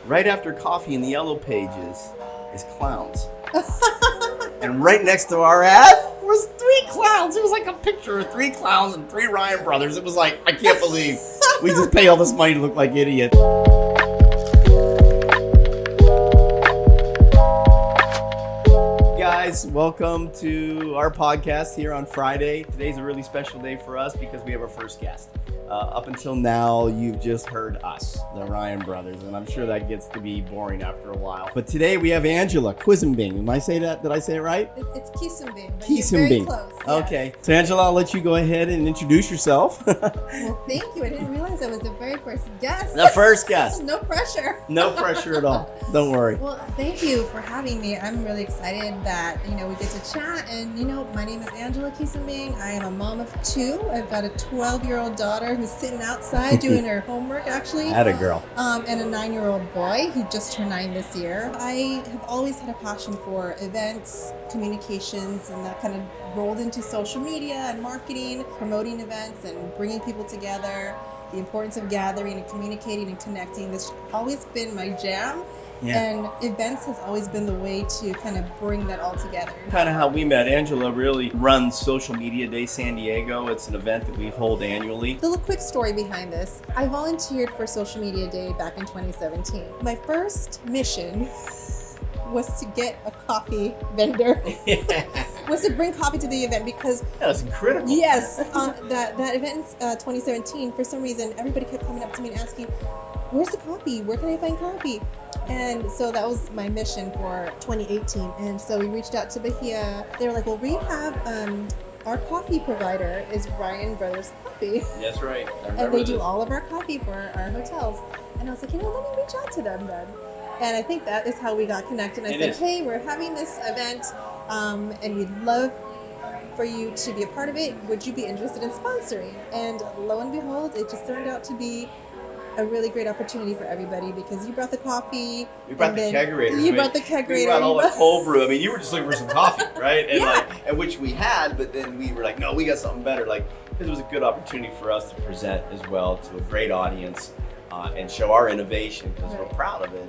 right after coffee in the yellow pages is clowns. And right next to our ad was 3 clowns. It was like a picture of 3 clowns and 3 Ryan brothers. It was like, I can't believe we just pay all this money to look like idiots. Guys, welcome to our podcast here on Friday. Today's a really special day for us because we have our first guest. Up until now, you've just heard us, the Ryan brothers, and I'm sure that gets to be boring after a while. But today we have Angela Quisumbing. Did I say it right? It's Quisumbing. Quisumbing. Very close. Yes. Okay. So Angela, I'll let you go ahead and introduce yourself. Well, thank you. I didn't realize I was the very first guest. The first guest. No pressure. No pressure at all. Don't worry. Well, thank you for having me. I'm really excited that, we get to chat. And, my name is Angela Quisumbing. I am a mom of 2. I've got a 12-year-old daughter who's sitting outside doing her homework, actually. Atta girl. And a 9-year-old boy who just turned 9 this year. I have always had a passion for events, communications, and that kind of rolled into social media and marketing, promoting events and bringing people together, the importance of gathering and communicating and connecting. This has always been my jam. Yeah. And events has always been the way to kind of bring that all together. Kind of how we met. Angela really runs Social Media Day San Diego. It's an event that we hold annually. A little quick story behind this. I volunteered for Social Media Day back in 2017. My first mission was to get a coffee vendor. Was to bring coffee to the event because that's incredible. Yes, that event in 2017, for some reason, everybody kept coming up to me and asking, "Where's the coffee? Where can I find coffee?" And so that was my mission for 2018. And so we reached out to Bahia. They were like, "Well, we have our coffee provider is Ryan Brothers Coffee." That's right. And they do all of our coffee for our hotels. And I was like, let me reach out to them then. And I think that is how we got connected. I said, "Hey, we're having this event, and we'd love for you to be a part of it. Would you be interested in sponsoring?" And lo and behold, it just turned out to be a really great opportunity for everybody because you brought the coffee. We brought the kegerator. You brought the kegerator. We brought all the cold brew. I mean, you were just looking for some coffee, right? And yeah. and which we had, but then we were like, no, we got something better. Because it was a good opportunity for us to present as well to a great audience and show our innovation because we're proud of it.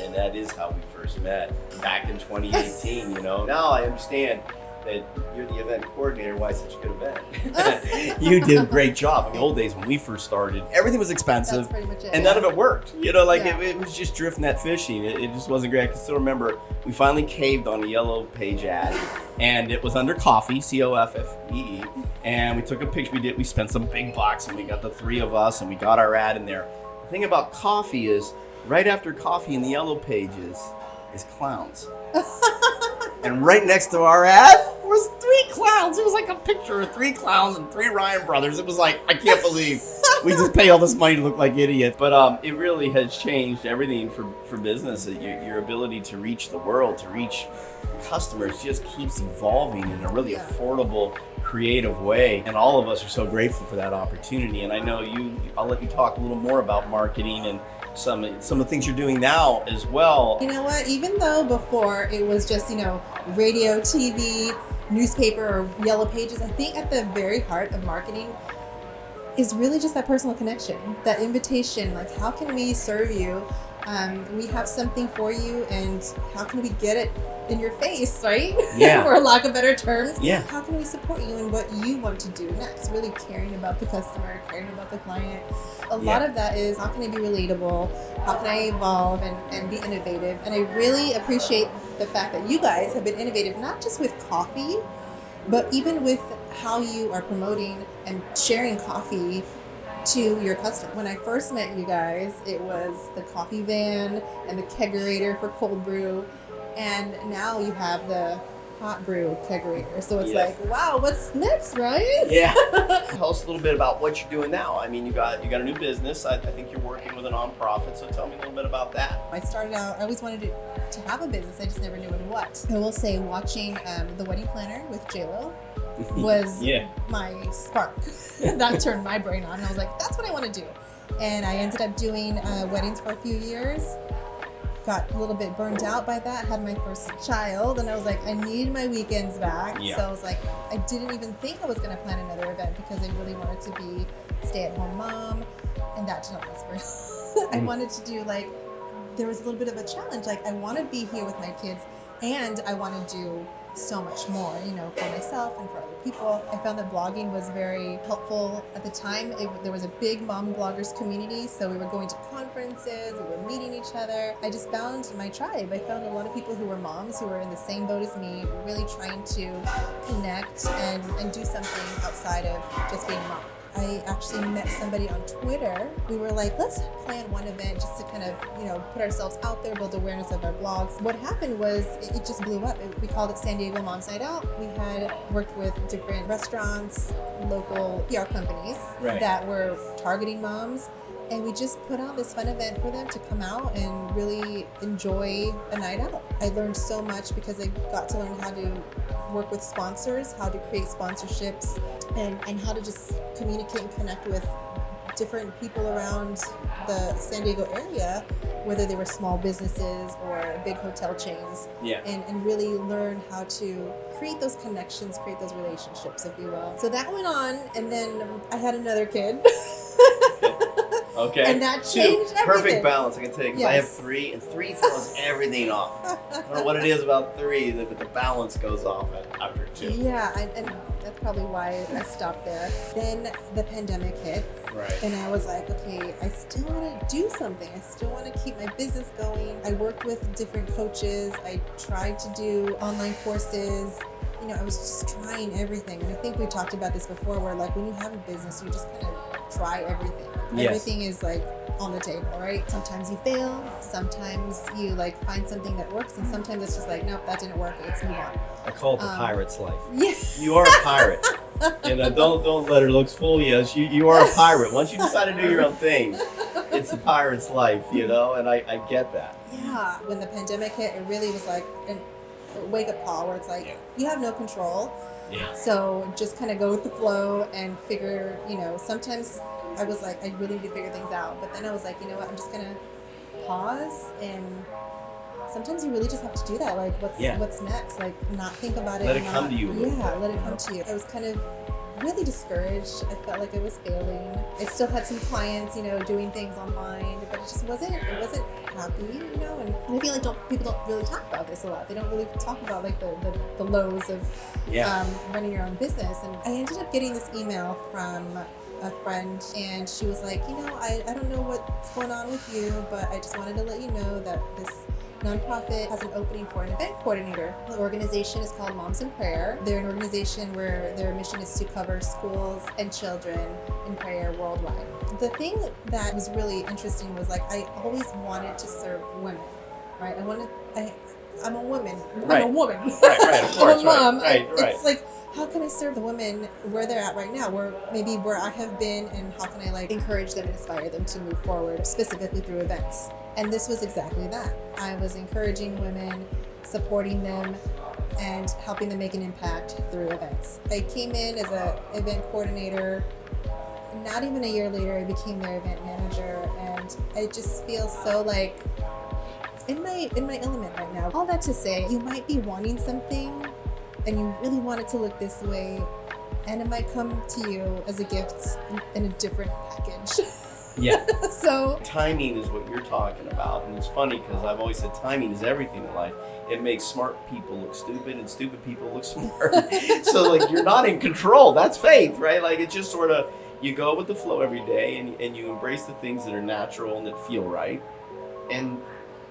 And that is how we first met back in 2018, Now I understand that you're the event coordinator. Why it's such a good event? You did a great job. In the old days when we first started, everything was expensive. That's pretty much it, and none of it worked. It was just drift net fishing. It just wasn't great. I can still remember we finally caved on a yellow page ad, and it was under coffee, COFFEE, and we took a picture. We spent some big bucks, and we got the 3 of us, and we got our ad in there. The thing about coffee is, right after coffee in the yellow pages is clowns. And right next to our ad was 3 clowns. It was like a picture of 3 clowns and 3 Ryan brothers. It was like, I can't believe we just pay all this money to look like idiots. But it really has changed everything for business. Your ability to reach the world, to reach customers just keeps evolving in a really affordable, creative way. And all of us are so grateful for that opportunity. And I know I'll let you talk a little more about marketing and some of the things you're doing now as well. You know what? Even though before it was just, radio, TV, newspaper, or yellow pages, I think at the very heart of marketing is really just that personal connection, that invitation. Like, how can we serve you? We have something for you, and how can we get it in your face, right? Yeah. For lack of better terms. Yeah. How can we support you in what you want to do next? Really caring about the customer, caring about the client. A lot of that is, how can I be relatable? How can I evolve and be innovative? And I really appreciate the fact that you guys have been innovative, not just with coffee, but even with how you are promoting and sharing coffee to your customer. When I first met you guys, it was the coffee van and the kegerator for cold brew. And now you have the hot brew kegerator. So it's like, wow, what's next, right? Yeah. Tell us a little bit about what you're doing now. I mean, you got a new business. I think you're working with a nonprofit. So tell me a little bit about that. I started out, I always wanted to have a business. I just never knew in what. I will say watching The Wedding Planner with JLo was my spark. That turned my brain on. And I was like, that's what I want to do. And I ended up doing weddings for a few years. Got a little bit burned out by that, had my first child, and I was like, I need my weekends back. Yeah. So I was like, I didn't even think I was going to plan another event because I really wanted to be stay-at-home mom, and that did not last for I wanted to do like there was a little bit of a challenge. Like, I want to be here with my kids, and I want to do so much more, for myself and for other people. I found that blogging was very helpful at the time. There was a big mom bloggers community, so we were going to conferences, we were meeting each other. I just found my tribe. I found a lot of people who were moms, who were in the same boat as me, really trying to connect and do something outside of just being a mom. I actually met somebody on Twitter. We were like, let's plan one event just to kind of, put ourselves out there, build awareness of our blogs. What happened was it just blew up. We called it San Diego Mom's Night Out. We had worked with different restaurants, local PR companies that were targeting moms. And we just put on this fun event for them to come out and really enjoy a night out. I learned so much because I got to learn how to work with sponsors, how to create sponsorships, and how to just communicate and connect with different people around the San Diego area, whether they were small businesses or big hotel chains, and really learn how to create those connections, create those relationships, if you will. So that went on, and then I had another kid. Okay. And that changed everything. Perfect balance, I can tell you, because I have 3, and 3 throws everything off. I don't know what it is about 3, that the balance goes off after 2. Yeah, and that's probably why I stopped there. Then the pandemic hit. Right. And I was like, okay, I still want to do something. I still want to keep my business going. I worked with different coaches. I tried to do online courses. I was just trying everything. And I think we talked about this before, where like when you have a business, you just kind of try everything. Yes. Everything is like on the table, right? Sometimes you fail. Sometimes you like find something that works, and sometimes it's just like, nope, that didn't work. Let's move on. I call it the pirate's life. Yeah. You are a pirate. And don't let her looks fool you. You are a pirate. Once you decide to do your own thing, it's the pirate's life, and I get that. Yeah. When the pandemic hit, it really was like a wake-up call where it's like, you have no control. Yeah. So just kind of go with the flow and figure, sometimes I was like, I really need to figure things out. But then I was like, you know what, I'm just going to pause. And sometimes you really just have to do that. Like, what's next? Like, not think about it. Let it come to you. Yeah, let it come to you. I was kind of really discouraged. I felt like I was failing. I still had some clients, doing things online, but it just wasn't happy, and I feel like people don't really talk about this a lot. They don't really talk about like the lows of running your own business. And I ended up getting this email from a friend, and she was like, I don't know what's going on with you, but I just wanted to let you know that this nonprofit has an opening for an event coordinator. The organization is called Moms in Prayer. They're an organization where their mission is to cover schools and children in prayer worldwide. The thing that was really interesting was like, I always wanted to serve women, right? I'm a woman. Right. I'm a woman. Right, of course. I'm a mom. Right. It's like, how can I serve the women where they're at right now, where I have been, and how can I like encourage them and inspire them to move forward, specifically through events? And this was exactly that. I was encouraging women, supporting them, and helping them make an impact through events. I came in as an event coordinator. Not even a year later, I became their event manager, and I just feel so like in my element right now. All that to say, you might be wanting something and you really want it to look this way, and it might come to you as a gift in a different package. Yeah. So timing is what you're talking about, and it's funny because I've always said timing is everything in life. It makes smart people look stupid and stupid people look smart. So like, you're not in control. That's faith, right? Like, it's just sort of, you go with the flow every day, and you embrace the things that are natural and that feel right, and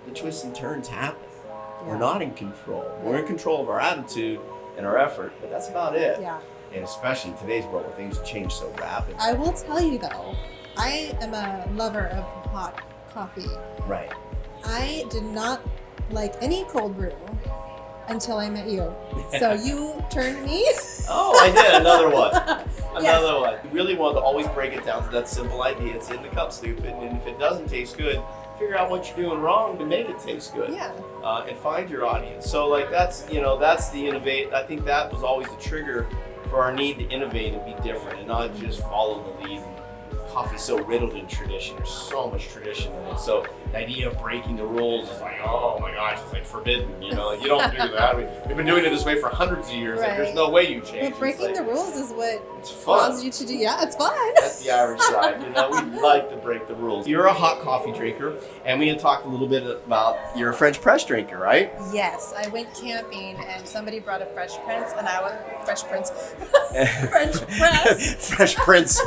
the twists and turns happen. Yeah. We're not in control. We're in control of our attitude and our effort, but that's about it. Yeah. And especially in today's world where things change so rapidly. I will tell you though, I am a lover of hot coffee. Right. I did not like any cold brew until I met you. So you turned me. Oh, I did. Another one. Another Yes. one. You really want to always break it down to that simple idea. It's in the cup, stupid. And if it doesn't taste good, figure out what you're doing wrong to make it taste good. Yeah. And find your audience. So like, that's the innovate. I think that was always the trigger for our need to innovate and be different and not just follow the lead and coffee's so riddled in tradition. There's so much tradition in it. So the idea of breaking the rules is like, oh my gosh, it's like forbidden. You know, like you don't do that. We've been doing it this way for hundreds of years. Right. Like, there's no way you change. But breaking the rules is what it's fun. allows you to do. Yeah, it's fun. That's the Irish side. You know, we like to break the rules. You're a hot coffee drinker, and we had talked a little bit about you're a French press drinker, right? Yes, I went camping and somebody brought a Fresh Prince, and I was French press. Fresh Prince.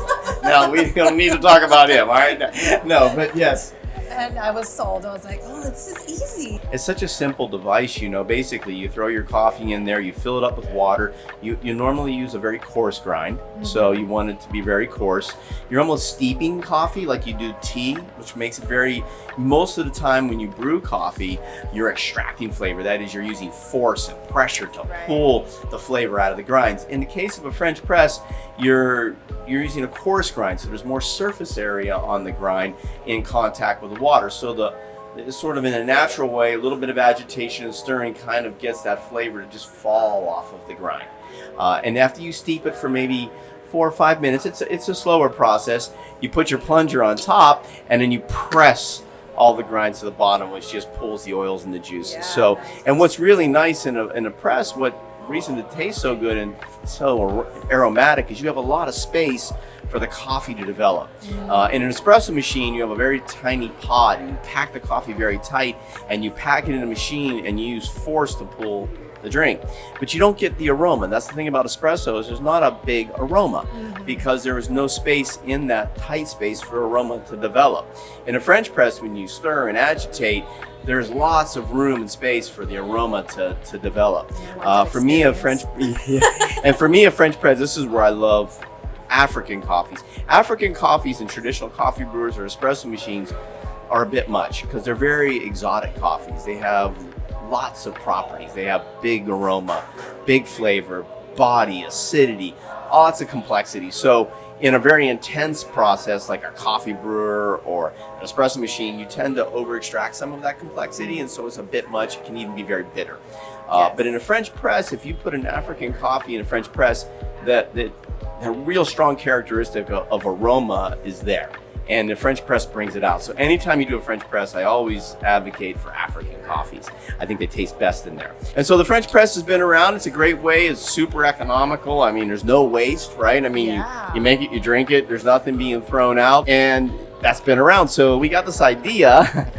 No, we don't need to talk about him, all right? No, but yes. And I was sold. I was like, oh, this is easy. It's such a simple device, you know. Basically, you throw your coffee in there, you fill it up with water. You normally use a very coarse grind, so you want it to be very coarse. You're almost steeping coffee like you do tea, which makes it very, most of the time when you brew coffee, you're extracting flavor. That is, you're using force and pressure to pull the flavor out of the grinds. In the case of a French press, you're using a coarse grind, so there's more surface area on the grind in contact with the water. So it's sort of in a natural way, a little bit of agitation and stirring kind of gets that flavor to just fall off of the grind. And after you steep it for maybe 4 or 5 minutes, it's a slower process. You put your plunger on top and then you press all the grinds to the bottom, which just pulls the oils and the juices. Yeah. So, and what's really nice in a press, what reason it tastes so good and so aromatic is you have a lot of space for the coffee to develop. In an espresso machine, you have a very tiny pod and you pack the coffee very tight and you pack it in a machine and you use force to pull the drink. But you don't get the aroma. That's the thing about espresso is there's not a big aroma because there is no space in that tight space for aroma to develop. In a French press, when you stir and agitate, there's lots of room and space for the aroma to develop. For me, a French press, this is where I love African coffees. African coffees and traditional coffee brewers or espresso machines are a bit much because they're very exotic coffees. They have lots of properties. They have big aroma, big flavor, body, acidity, lots of complexity. So in a very intense process like a coffee brewer or an espresso machine, you tend to over extract some of that complexity, and so it's a bit much. It can even be very bitter. But in a French press, if you put an African coffee in a French press, the real strong characteristic of aroma is there. And the French press brings it out. So anytime you do a French press, I always advocate for African coffees. I think they taste best in there. And so the French press has been around. It's a great way. It's super economical. I mean, there's no waste, right? I mean, you make it, you drink it. There's nothing being thrown out. And that's been around. So we got this idea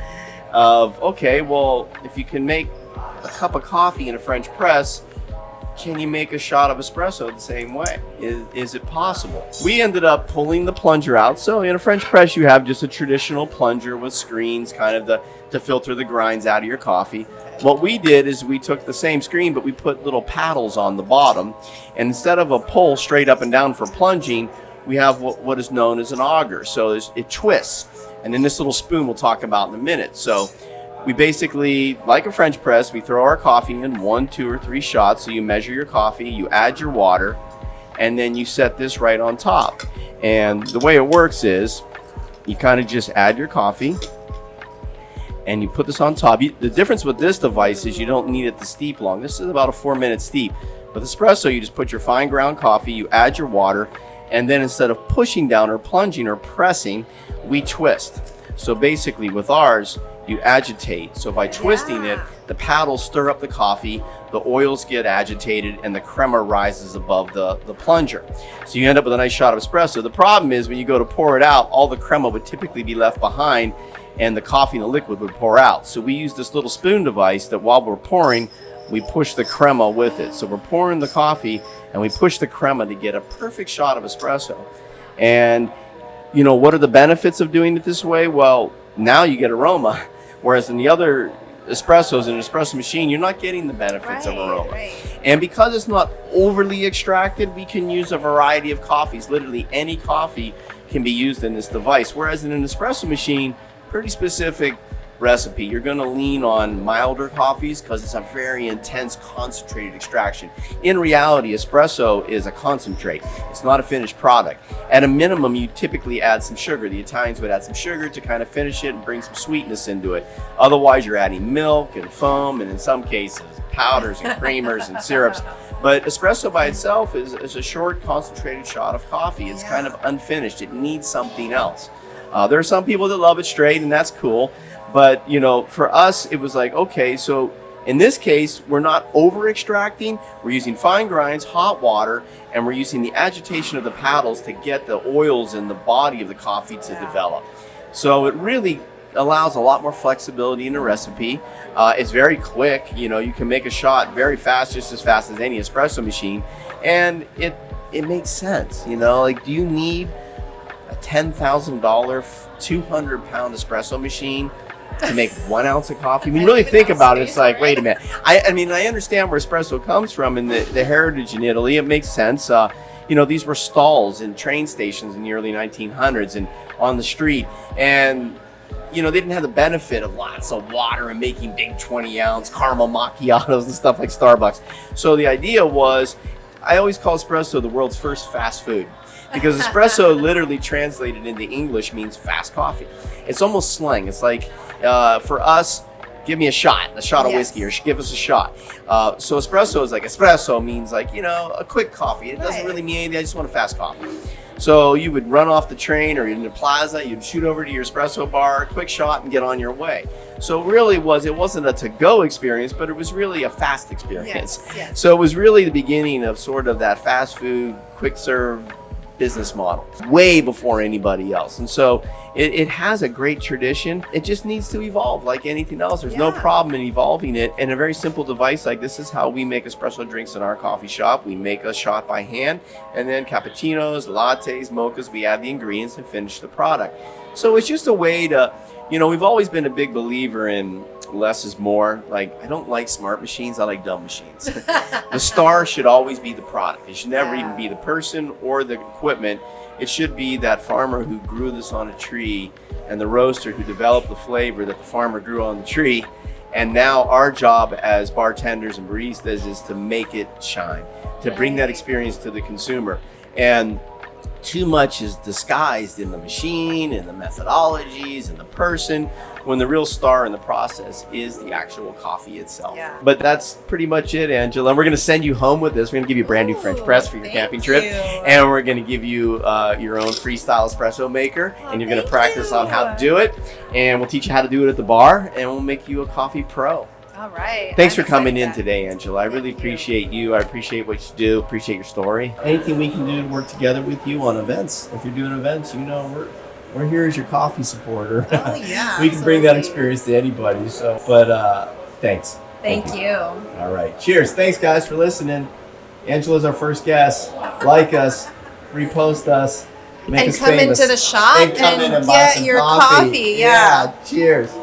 of, okay, well, if you can make a cup of coffee in a French press, can you make a shot of espresso the same way? Is it possible? We ended up pulling the plunger out. So in a French press, you have just a traditional plunger with screens kind of to filter the grinds out of your coffee. What we did is we took the same screen, but we put little paddles on the bottom. And instead of a pull straight up and down for plunging, we have what is known as an auger. So it twists. And then this little spoon we'll talk about in a minute. So we basically, like a French press, we throw our coffee in 1, 2, or 3 shots. So you measure your coffee, you add your water, and then you set this right on top. And the way it works is you kind of just add your coffee and you put this on top. The difference with this device is you don't need it to steep long. This is about a 4-minute steep. With espresso, you just put your fine ground coffee, you add your water, and then instead of pushing down or plunging or pressing, we twist. So basically with ours, you agitate. So by twisting it, the paddles stir up the coffee, the oils get agitated, and the crema rises above the plunger. So you end up with a nice shot of espresso. The problem is when you go to pour it out, all the crema would typically be left behind and the coffee and the liquid would pour out. So we use this little spoon device that while we're pouring, we push the crema with it. So we're pouring the coffee and we push the crema to get a perfect shot of espresso. And you know, what are the benefits of doing it this way? Well, now you get aroma. Whereas in the other espressos, in an espresso machine, you're not getting the benefits of aroma. And because it's not overly extracted, we can use a variety of coffees. Literally any coffee can be used in this device. Whereas in an espresso machine, pretty specific recipe, you're going to lean on milder coffees because it's a very intense concentrated extraction. In reality, espresso is a concentrate. It's not a finished product. At a minimum, you typically add some sugar. The Italians would add some sugar to kind of finish it and bring some sweetness into it. Otherwise, you're adding milk and foam, and in some cases, powders and creamers and syrups. But espresso by itself is a short, concentrated shot of coffee. It's kind of unfinished. It needs something else. There are some people that love it straight, and that's cool. But, you know, for us, it was like, okay, so in this case, we're not over extracting. We're using fine grinds, hot water, and we're using the agitation of the paddles to get the oils in the body of the coffee to develop. So it really allows a lot more flexibility in the recipe. It's very quick. You know, you can make a shot very fast, just as fast as any espresso machine. And it makes sense. You know, like, do you need a $10,000, 200-pound espresso machine to make 1 ounce of coffee? I mean, really think about it. It's like, wait a minute. I mean, I understand where espresso comes from and the heritage in Italy. It makes sense. You know, these were stalls in train stations in the early 1900s and on the street. And, you know, they didn't have the benefit of lots of water and making big 20-ounce caramel macchiatos and stuff like Starbucks. So the idea was, I always call espresso the world's first fast food. Because espresso literally translated into English means fast coffee. It's almost slang. It's like, for us, give me a shot of whiskey, or give us a shot. So espresso is like, espresso means like, you know, a quick coffee. It doesn't really mean anything. I just want a fast coffee. So you would run off the train or in the plaza, you'd shoot over to your espresso bar, quick shot, and get on your way. So really it wasn't a to-go experience, but it was really a fast experience. Yes. So it was really the beginning of sort of that fast food, quick serve business model, way before anybody else. And so it has a great tradition. It just needs to evolve like anything else. There's no problem in evolving it. And a very simple device like this is how we make espresso drinks in our coffee shop. We make a shot by hand, and then cappuccinos, lattes, mochas, we add the ingredients and finish the product. So it's just a way to, you know, we've always been a big believer in less is more. Like, I don't like smart machines, I like dumb machines. The star should always be the product. It should never even be the person or the equipment. It should be that farmer who grew this on a tree and the roaster who developed the flavor that the farmer grew on the tree. And now our job as bartenders and baristas is to make it shine, to bring that experience to the consumer. And too much is disguised in the machine, in the methodologies, in the person, when the real star in the process is the actual coffee itself. But that's pretty much it, Angela. And we're going to send you home with this. We're going to give you a brand new French press for your camping trip. And we're going to give you your own freestyle espresso maker. And you're going to practice on how to do it. And we'll teach you how to do it at the bar. And we'll make you a coffee pro. All right. Thanks for coming in today, Angela. I really appreciate you. I appreciate what you do. Appreciate your story. Anything we can do to work together with you on events. If you're doing events, you know, we're here as your coffee supporter. Oh, yeah. We can bring that experience to anybody. So, but thanks. Thank you. All right. Cheers. Thanks, guys, for listening. Angela's our first guest. Like us, repost us, make us famous. And come into the shop and buy get some your coffee. Yeah. Cheers.